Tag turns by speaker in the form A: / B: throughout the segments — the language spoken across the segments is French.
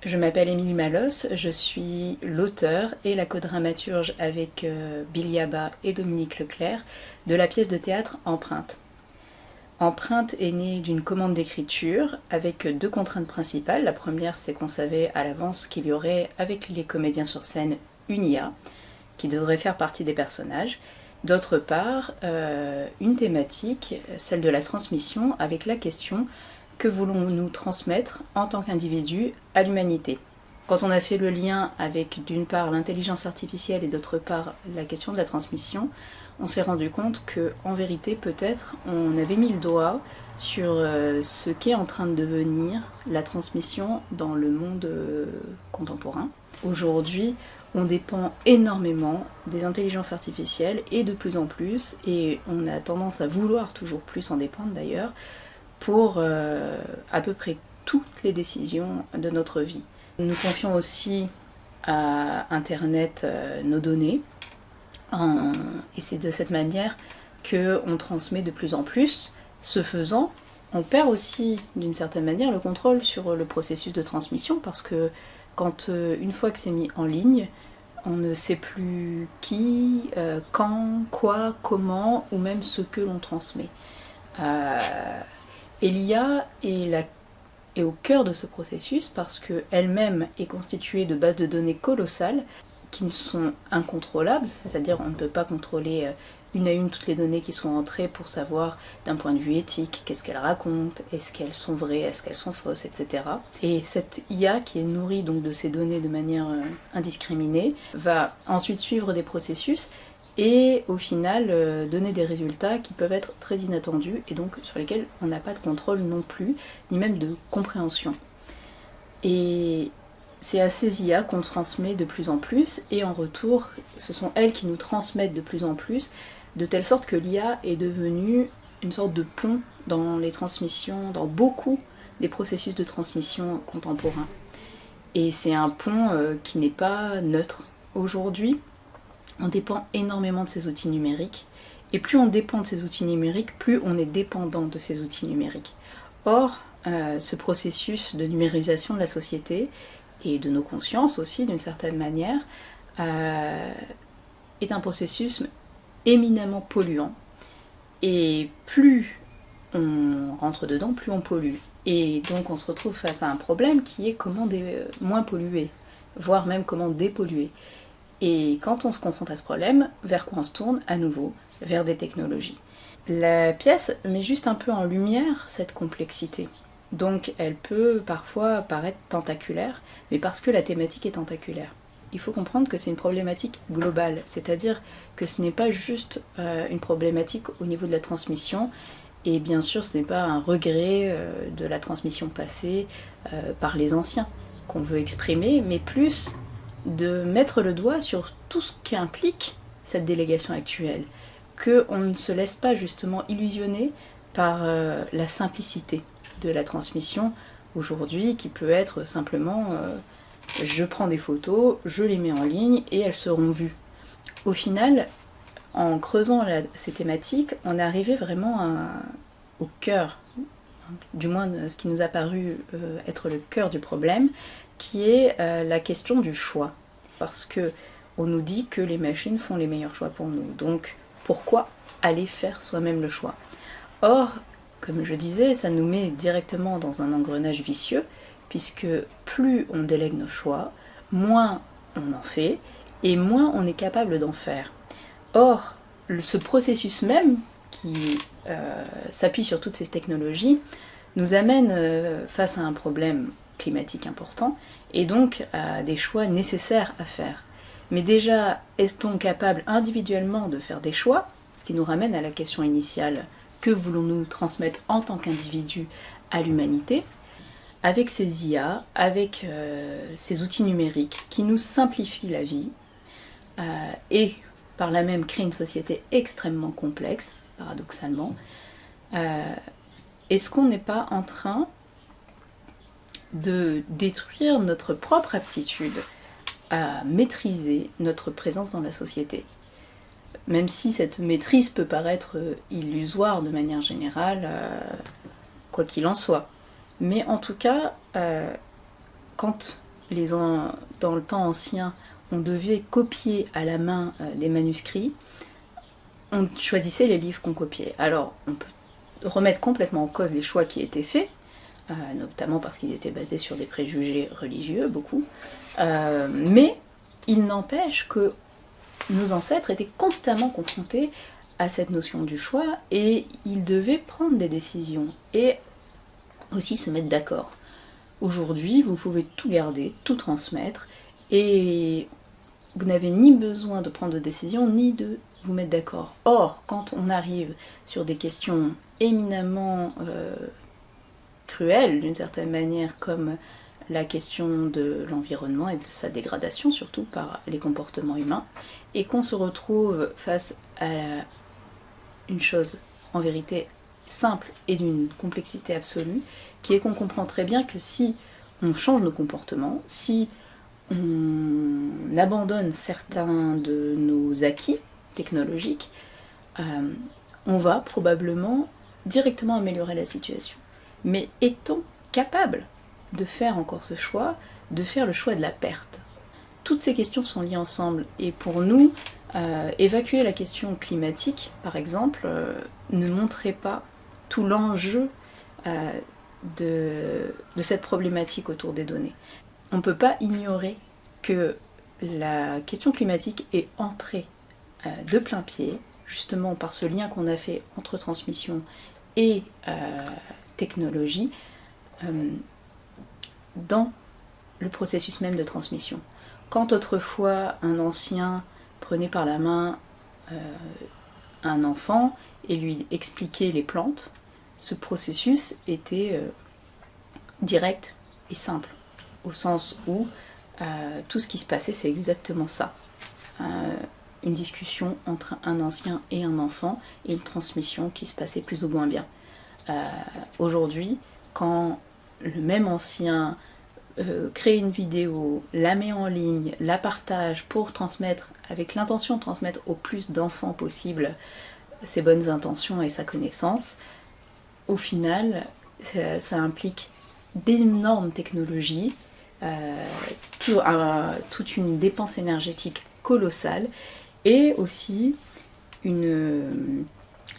A: Je m'appelle Émilie Malos, je suis l'auteur et la codramaturge avec Bill Yaba et Dominique Leclerc de la pièce de théâtre Empreinte. Empreinte est née d'une commande d'écriture avec deux contraintes principales. La première, c'est qu'on savait à l'avance qu'il y aurait avec les comédiens sur scène une IA qui devrait faire partie des personnages. D'autre part, une thématique, celle de la transmission, avec la question: que voulons-nous transmettre en tant qu'individu à l'humanité? Quand on a fait le lien avec d'une part l'intelligence artificielle et d'autre part la question de la transmission, on s'est rendu compte que, en vérité, peut-être, on avait mis le doigt sur ce qu'est en train de devenir la transmission dans le monde contemporain. Aujourd'hui, on dépend énormément des intelligences artificielles et de plus en plus, et on a tendance à vouloir toujours plus en dépendre d'ailleurs, pour à peu près toutes les décisions de notre vie. Nous confions aussi à Internet nos données, et c'est de cette manière qu'on transmet de plus en plus. Ce faisant, on perd aussi d'une certaine manière le contrôle sur le processus de transmission, parce que quand une fois que c'est mis en ligne, on ne sait plus qui, quand, quoi, comment, ou même ce que l'on transmet. Et l'IA est au cœur de ce processus parce qu'elle-même est constituée de bases de données colossales qui sont incontrôlables, c'est-à-dire on ne peut pas contrôler une à une toutes les données qui sont entrées pour savoir d'un point de vue éthique qu'est-ce qu'elles racontent, est-ce qu'elles sont vraies, est-ce qu'elles sont fausses, etc. Et cette IA qui est nourrie donc de ces données de manière indiscriminée va ensuite suivre des processus et au final donner des résultats qui peuvent être très inattendus et donc sur lesquels on n'a pas de contrôle non plus, ni même de compréhension. Et c'est à ces IA qu'on transmet de plus en plus, et en retour, ce sont elles qui nous transmettent de plus en plus, de telle sorte que l'IA est devenue une sorte de pont dans les transmissions, dans beaucoup des processus de transmission contemporains. Et c'est un pont qui n'est pas neutre. Aujourd'hui, on dépend énormément de ces outils numériques, et plus on dépend de ces outils numériques, plus on est dépendant de ces outils numériques. Or, ce processus de numérisation de la société, et de nos consciences aussi d'une certaine manière, est un processus éminemment polluant. Et plus on rentre dedans, plus on pollue. Et donc on se retrouve face à un problème qui est comment moins polluer, voire même comment dépolluer. Et quand on se confronte à ce problème, vers quoi on se tourne à nouveau? Vers des technologies. La pièce met juste un peu en lumière cette complexité. Donc elle peut parfois paraître tentaculaire, mais parce que la thématique est tentaculaire. Il faut comprendre que c'est une problématique globale, c'est-à-dire que ce n'est pas juste une problématique au niveau de la transmission, et bien sûr ce n'est pas un regret de la transmission passée par les anciens qu'on veut exprimer, mais plus de mettre le doigt sur tout ce qui implique cette délégation actuelle, qu'on ne se laisse pas justement illusionner par la simplicité de la transmission aujourd'hui, qui peut être simplement je prends des photos, je les mets en ligne et elles seront vues. Au final, en creusant ces thématiques, on est arrivé vraiment au cœur, du moins ce qui nous a paru être le cœur du problème, qui est la question du choix. Parce que on nous dit que les machines font les meilleurs choix pour nous, donc pourquoi aller faire soi-même le choix? Or, comme je disais, ça nous met directement dans un engrenage vicieux, puisque plus on délègue nos choix, moins on en fait, et moins on est capable d'en faire. Or, ce processus même, qui s'appuie sur toutes ces technologies, nous amène face à un problème climatique important, et donc à des choix nécessaires à faire. Mais déjà, est-on capable individuellement de faire des choix? Ce qui nous ramène à la question initiale: que voulons-nous transmettre en tant qu'individu à l'humanité? Avec ces IA, avec ces outils numériques qui nous simplifient la vie, et par là même créent une société extrêmement complexe, paradoxalement, est-ce qu'on n'est pas en train de détruire notre propre aptitude à maîtriser notre présence dans la société? Même si cette maîtrise peut paraître illusoire de manière générale, quoi qu'il en soit. Mais en tout cas, quand dans le temps ancien, on devait copier à la main des manuscrits, on choisissait les livres qu'on copiait. Alors, on peut remettre complètement en cause les choix qui étaient faits, notamment parce qu'ils étaient basés sur des préjugés religieux, beaucoup, mais il n'empêche que nos ancêtres étaient constamment confrontés à cette notion du choix et ils devaient prendre des décisions et aussi se mettre d'accord. Aujourd'hui, vous pouvez tout garder, tout transmettre et vous n'avez ni besoin de prendre de décision ni de vous mettre d'accord. Or, quand on arrive sur des questions éminemment cruelles d'une certaine manière, comme la question de l'environnement et de sa dégradation, surtout par les comportements humains, et qu'on se retrouve face à une chose en vérité simple et d'une complexité absolue, qui est qu'on comprend très bien que si on change nos comportements, si on abandonne certains de nos acquis technologiques, on va probablement directement améliorer la situation. Mais étant capable de faire encore ce choix, de faire le choix de la perte. Toutes ces questions sont liées ensemble et pour nous, évacuer la question climatique, par exemple, ne montrait pas tout l'enjeu de cette problématique autour des données. On ne peut pas ignorer que la question climatique est entrée de plein pied, justement par ce lien qu'on a fait entre transmission et technologie, dans le processus même de transmission. Quand autrefois un ancien prenait par la main un enfant et lui expliquait les plantes, ce processus était direct et simple, au sens où tout ce qui se passait, c'est exactement ça. Une discussion entre un ancien et un enfant et une transmission qui se passait plus ou moins bien. Aujourd'hui, quand le même ancien crée une vidéo, la met en ligne, la partage pour transmettre, avec l'intention de transmettre au plus d'enfants possible ses bonnes intentions et sa connaissance, au final, ça implique d'énormes technologies, toute une dépense énergétique colossale et aussi une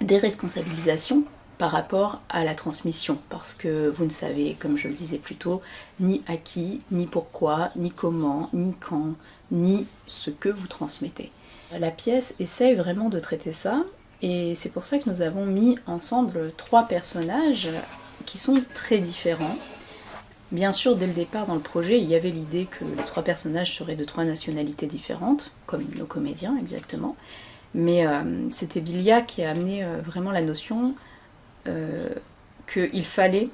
A: déresponsabilisation par rapport à la transmission, parce que vous ne savez, comme je le disais plus tôt, ni à qui, ni pourquoi, ni comment, ni quand, ni ce que vous transmettez. La pièce essaye vraiment de traiter ça, et c'est pour ça que nous avons mis ensemble 3 personnages qui sont très différents. Bien sûr, dès le départ dans le projet, il y avait l'idée que les 3 personnages seraient de 3 nationalités différentes, comme nos comédiens exactement, mais c'était Bilia qui a amené vraiment la notion qu'il fallait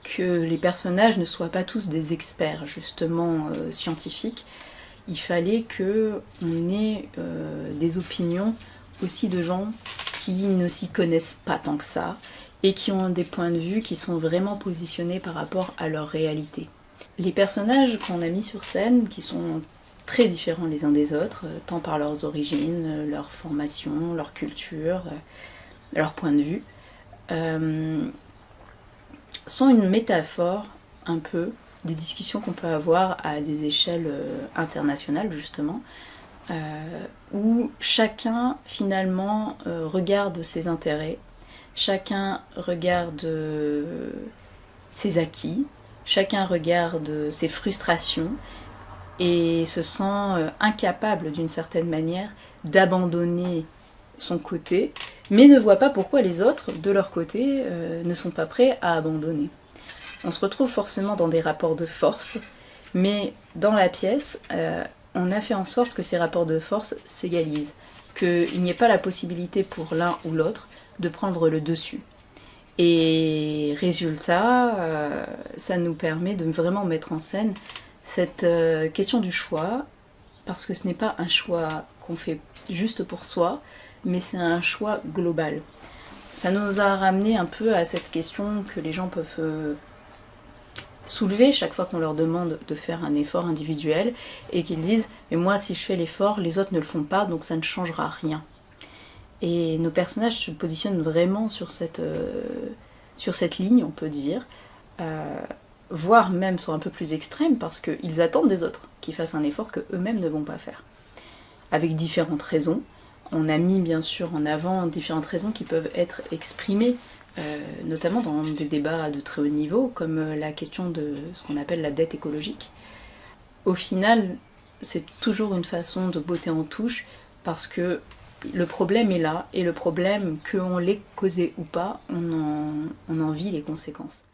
A: que les personnages ne soient pas tous des experts justement scientifiques. Il fallait qu'on ait des opinions aussi de gens qui ne s'y connaissent pas tant que ça et qui ont des points de vue qui sont vraiment positionnés par rapport à leur réalité. Les personnages qu'on a mis sur scène, qui sont très différents les uns des autres, tant par leurs origines, leur formation, leur culture, leur point de vue, sont une métaphore un peu des discussions qu'on peut avoir à des échelles internationales justement, où chacun finalement regarde ses intérêts, chacun regarde ses acquis, chacun regarde ses frustrations et se sent incapable d'une certaine manière d'abandonner son côté, mais ne voit pas pourquoi les autres, de leur côté, ne sont pas prêts à abandonner. On se retrouve forcément dans des rapports de force, mais dans la pièce, on a fait en sorte que ces rapports de force s'égalisent, qu'il n'y ait pas la possibilité pour l'un ou l'autre de prendre le dessus. Et résultat, ça nous permet de vraiment mettre en scène cette question du choix, parce que ce n'est pas un choix qu'on fait juste pour soi, mais c'est un choix global. Ça nous a ramené un peu à cette question que les gens peuvent soulever chaque fois qu'on leur demande de faire un effort individuel et qu'ils disent « mais moi si je fais l'effort, les autres ne le font pas, donc ça ne changera rien ». Et nos personnages se positionnent vraiment sur cette ligne, on peut dire, voire même sont un peu plus extrêmes parce qu'ils attendent des autres qu'ils fassent un effort que eux-mêmes ne vont pas faire. Avec différentes raisons. On a mis bien sûr en avant différentes raisons qui peuvent être exprimées, notamment dans des débats de très haut niveau, comme la question de ce qu'on appelle la dette écologique. Au final, c'est toujours une façon de botter en touche, parce que le problème est là, et le problème, qu'on l'ait causé ou pas, on en vit les conséquences.